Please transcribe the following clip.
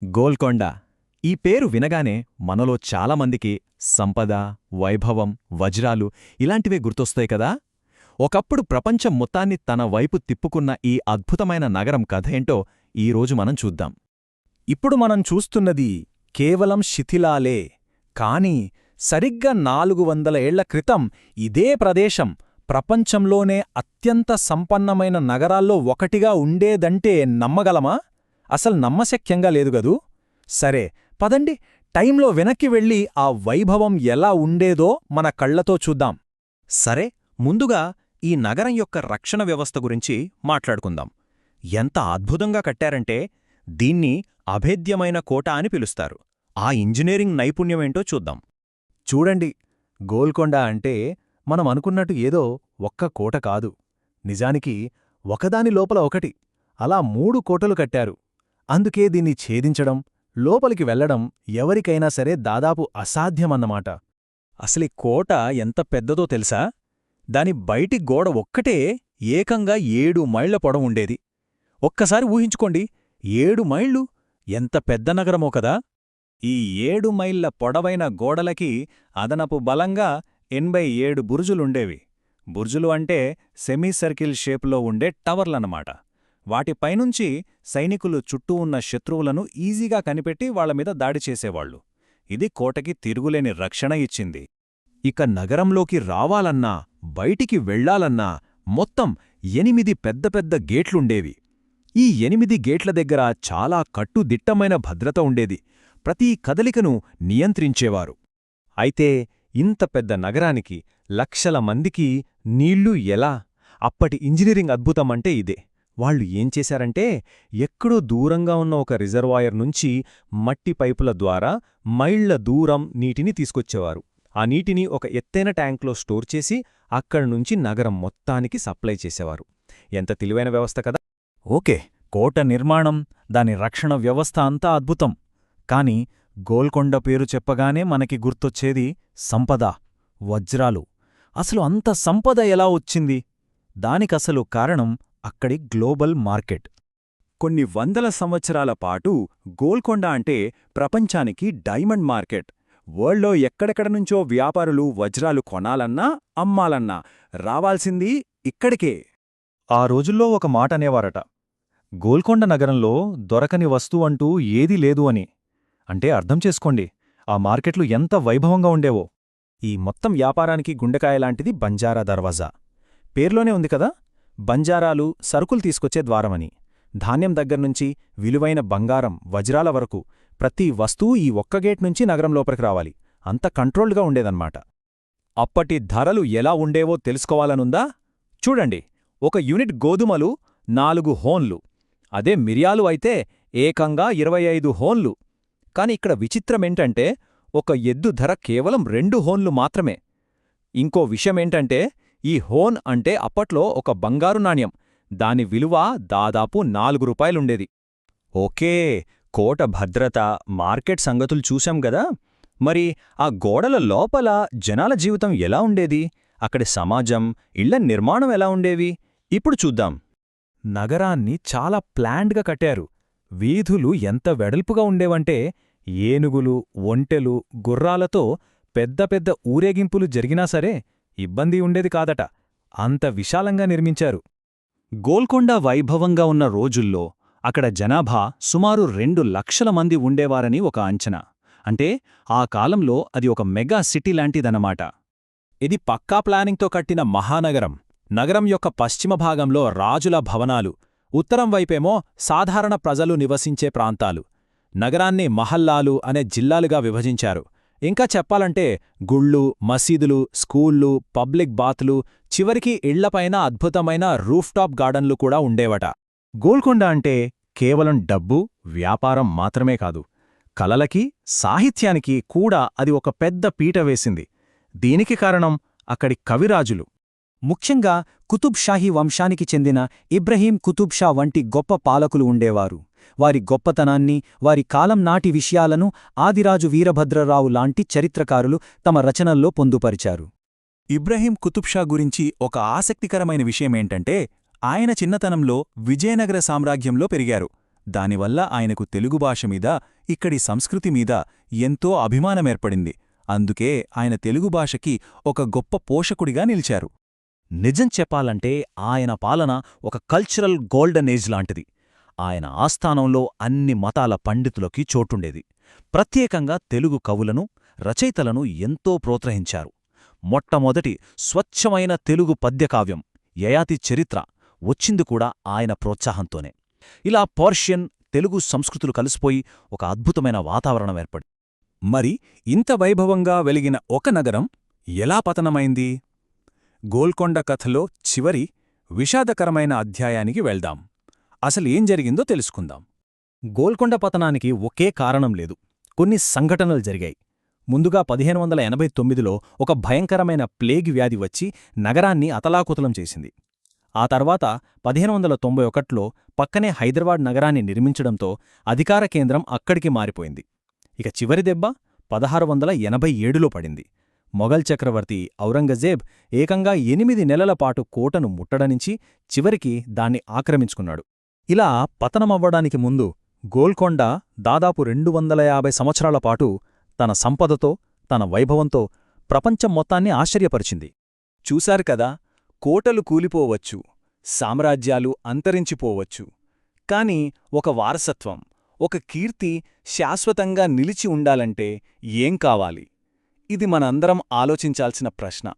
గోల్కొండ ఈ పేరు వినగానే మనలో చాలామందికి సంపద, వైభవం, వజ్రాలు ఇలాంటివే గుర్తొస్తాయి కదా. ఒకప్పుడు ప్రపంచం మొత్తాన్ని తన వైపు తిప్పుకున్న ఈ అద్భుతమైన నగరం కథేంటో ఈరోజు మనం చూద్దాం. ఇప్పుడు మనం చూస్తున్నది కేవలం శిథిలాలే, కాని సరిగ్గా 400 ఏళ్ల క్రితం ఇదే ప్రదేశం ప్రపంచంలోనే అత్యంత సంపన్నమైన నగరాల్లో ఒకటిగా ఉండేదంటే నమ్మగలమా? అసలు నమ్మశక్యంగా లేదుగదూ. సరే, పదండి, టైంలో వెనక్కి వెళ్ళి ఆ వైభవం ఎలా ఉండేదో మన కళ్లతో చూద్దాం. సరే, ముందుగా ఈ నగరం యొక్క రక్షణ వ్యవస్థ గురించి మాట్లాడుకుందాం. ఎంత అద్భుతంగా కట్టారంటే దీన్ని అభేద్యమైన కోట అని పిలుస్తారు. ఆ ఇంజనీరింగ్ నైపుణ్యమేంటో చూద్దాం. చూడండి, గోల్కొండ అంటే మనం అనుకున్నట్టు ఏదో ఒక్క కోట కాదు. నిజానికి ఒకదాని లోపల ఒకటి, అలా 3 కోటలు కట్టారు. అందుకే దీన్ని ఛేదించడం, లోపలికి వెళ్లడం ఎవరికైనా సరే దాదాపు అసాధ్యమన్నమాట. అసలీ కోట ఎంత పెద్దదో తెలుసా? దాని బయటి గోడ ఒక్కటే ఏకంగా 7 మైళ్ల పొడవుండేది. ఒక్కసారి ఊహించుకోండి, 7 మైళ్లు! ఎంత పెద్ద నగరమో కదా. ఈ 7 మైళ్ల పొడవైన గోడలకి అదనపు బలంగా 87 బురుజులుండేవి. బుర్జులు అంటే సెమీసర్కిల్ షేపులో ఉండే టవర్లన్నమాట. వాటిపైనుంచి సైనికులు చుట్టూ ఉన్న శత్రువులను ఈజీగా కనిపెట్టి వాళ్లమీద దాడి చేసేవాళ్లు. ఇది కోటకి తిరుగులేని రక్షణ ఇచ్చింది. ఇక నగరంలోకి రావాలన్నా, బయటికి వెళ్లాలన్నా మొత్తం 8 పెద్ద పెద్ద గేట్లుండేవి. ఈ 8 గేట్ల దగ్గర చాలా కట్టుదిట్టమైన భద్రత ఉండేది. ప్రతి కదలికను నియంత్రించేవారు. అయితే ఇంత పెద్ద నగరానికి లక్షల మందికి నీళ్లు ఎలా? అప్పటి ఇంజనీరింగ్ అద్భుతమంటే ఇదే. వాళ్ళు ఏం చేశారంటే, ఎక్కడో దూరంగా ఉన్న ఒక రిజర్వాయర్ నుంచి మట్టి పైపుల ద్వారా మైళ్ల దూరం నీటిని తీసుకొచ్చేవారు. ఆ నీటిని ఒక ఎత్తైన ట్యాంక్లో స్టోర్ చేసి అక్కడ్నుంచి నగరం మొత్తానికి సప్లై చేసేవారు. ఎంత తెలివైన వ్యవస్థ కదా. ఓకే, కోట నిర్మాణం, దాని రక్షణ వ్యవస్థ అంతా అద్భుతం. కాని గోల్కొండ పేరు చెప్పగానే మనకి గుర్తొచ్చేది సంపద, వజ్రాలు. అసలు అంత సంపద ఎలా వచ్చింది? దానికసలు కారణం అక్కడి గ్లోబల్ మార్కెట్. కొన్ని వందల సంవత్సరాల పాటు గోల్కొండ అంటే ప్రపంచానికి డైమండ్ మార్కెట్. వరల్డ్లో ఎక్కడెక్కడ నుంచో వ్యాపారులు వజ్రాలు కొనాలన్నా, అమ్మాలన్నా రావాల్సింది ఇక్కడికే. ఆ రోజుల్లో ఒక మాట అనేవారట, గోల్కొండ నగరంలో దొరకని వస్తువంటూ ఏదీ లేదు అని. అంటే అర్థం చేసుకోండి, ఆ మార్కెట్లు ఎంత వైభవంగా ఉండేవో. ఈ మొత్తం వ్యాపారానికి గుండెకాయలాంటిది బంజారా దర్వాజా. పేర్లోనే ఉంది కదా, బంజారాలు సరుకులు తీసుకొచ్చే ద్వారమని. ధాన్యం దగ్గర్నుంచి విలువైన బంగారం, వజ్రాల వరకు ప్రతి వస్తువు ఈ ఒక్క గేట్ నుంచి నగరం లోపలికి రావాలి. అంత కంట్రోల్డ్గా ఉండేదన్నమాట. అప్పటి ధరలు ఎలా ఉండేవో తెలుసుకోవాలనుందా? చూడండి, ఒక యూనిట్ గోధుమలు 4 హోన్లు. అదే మిరియాలు అయితే ఏకంగా 25 హోన్లు. కాని ఇక్కడ విచిత్రమేంటంటే, ఒక ఎద్దు ధర కేవలం 2 హోన్లు మాత్రమే. ఇంకో విషయమేంటంటే, ఈ హోన్ అంటే అప్పట్లో ఒక బంగారు నాణ్యం. దాని విలువ దాదాపు 4 రూపాయలుండేది. ఓకే, కోట భద్రత, మార్కెట్ సంగతులు చూశాం గదా. మరి ఆ గోడల లోపల జనాల జీవితం ఎలా ఉండేది? అక్కడి సమాజం, ఇళ్ల నిర్మాణం ఎలా ఉండేవి? ఇప్పుడు చూద్దాం. నగరాన్ని చాలా ప్లాన్డ్గా కట్టారు. వీధులు ఎంత వెడల్పుగా ఉండేవంటే ఏనుగులు, ఒంటెలు, గుర్రాలతో పెద్ద పెద్ద ఊరేగింపులు జరిగినా సరే ఇబ్బంది ఉండేది కాదట. అంత విశాలంగా నిర్మించారు. గోల్కొండ వైభవంగా ఉన్న రోజుల్లో అక్కడ జనాభా సుమారు 2 లక్షల మంది ఉండేవారని ఒక అంచనా. అంటే ఆ కాలంలో అది ఒక మెగా సిటీ లాంటిదన్నమాట. ఇది పక్కా ప్లానింగ్తో కట్టిన మహానగరం. నగరం యొక్క పశ్చిమ భాగంలో రాజుల భవనాలు, ఉత్తరం వైపేమో సాధారణ ప్రజలు నివసించే ప్రాంతాలు. నగరాన్ని మహల్లాలు అనే జిల్లాలుగా విభజించారు. ఇంకా చెప్పాలంటే గుళ్ళు, మసీదులు, స్కూళ్ళు, పబ్లిక్ బాత్లు, చివరికి ఇళ్లపైన అద్భుతమైన రూఫ్టాప్ గార్డన్లు కూడా ఉండేవట. గోల్కొండ అంటే కేవలం డబ్బు, వ్యాపారం మాత్రమే కాదు, కలలకి, సాహిత్యానికి కూడా అది ఒక పెద్ద పీట వేసింది. దీనికి కారణం అక్కడి కవిరాజులు. ముఖ్యంగా కుతుబ్ షాహీ వంశానికి చెందిన ఇబ్రహీం కుతుబ్ షా వంటి గొప్ప పాలకులు ఉండేవారు. వారి గొప్పతనాన్ని, వారి కాలం నాటి విషయాలను ఆదిరాజు వీరభద్రరావు లాంటి చరిత్రకారులు తమ రచనల్లో పొందుపరిచారు. ఇబ్రహీం కుతుబ్ షా గురించి ఒక ఆసక్తికరమైన విషయమేంటంటే, ఆయన చిన్నతనంలో విజయనగర సామ్రాజ్యంలో పెరిగారు. దానివల్ల ఆయనకు తెలుగు భాష మీద, ఇక్కడి సంస్కృతి మీద ఎంతో అభిమానమేర్పడింది. అందుకే ఆయన తెలుగు భాషకి ఒక గొప్ప పోషకుడిగా నిలిచారు. నిజం చెప్పాలంటే ఆయన పాలన ఒక కల్చరల్ గోల్డెన్ ఏజ్ లాంటిది. ఆయన ఆస్థానంలో అన్ని మతాల పండితులకి చోటుండేది. ప్రత్యేకంగా తెలుగు కవులను, రచయితలను ఎంతో ప్రోత్సహించారు. మొట్టమొదటి స్వచ్ఛమైన తెలుగు పద్యకావ్యం యయాతి చరిత్ర వచ్చింది కూడా ఆయన ప్రోత్సాహంతోనే. ఇలా పర్షియన్, తెలుగు సంస్కృతులు కలిసిపోయి ఒక అద్భుతమైన వాతావరణం ఏర్పడి. మరి ఇంత వైభవంగా వెలిగిన ఒక నగరం ఎలా పతనమైంది? గోల్కొండ కథలో చివరి విషాదకరమైన అధ్యాయానికి వెళ్దాం. అసలేం జరిగిందో తెలుసుకుందాం. గోల్కొండ పతనానికి ఒకే కారణం లేదు, కొన్ని సంఘటనలు జరిగాయి. ముందుగా 1589లో ఒక భయంకరమైన ప్లేగ్ వ్యాధి వచ్చి నగరాన్ని అతలాకుతలం చేసింది. ఆ తర్వాత 1591లో పక్కనే హైదరాబాద్ నగరాన్ని నిర్మించడంతో అధికార కేంద్రం అక్కడికి మారిపోయింది. ఇక చివరి దెబ్బ 1687లో పడింది. మొఘల్ చక్రవర్తి ఔరంగజేబ్ ఏకంగా 8 నెలల పాటు కోటను ముట్టడనించి చివరికి దాన్ని ఆక్రమించుకున్నాడు. ఇలా పతనమవ్వడానికి ముందు గోల్కొండ దాదాపు 250 సంవత్సరాల పాటు తన సంపదతో, తన వైభవంతో ప్రపంచం మొత్తాన్ని ఆశ్చర్యపరిచింది. చూశారు కదా, కోటలు కూలిపోవచ్చు, సామ్రాజ్యాలు అంతరించిపోవచ్చు, కాని ఒక వారసత్వం, ఒక కీర్తి శాశ్వతంగా నిలిచి ఉండాలంటే ఏం కావాలి? ఇది మనందరం ఆలోచించాల్సిన ప్రశ్న.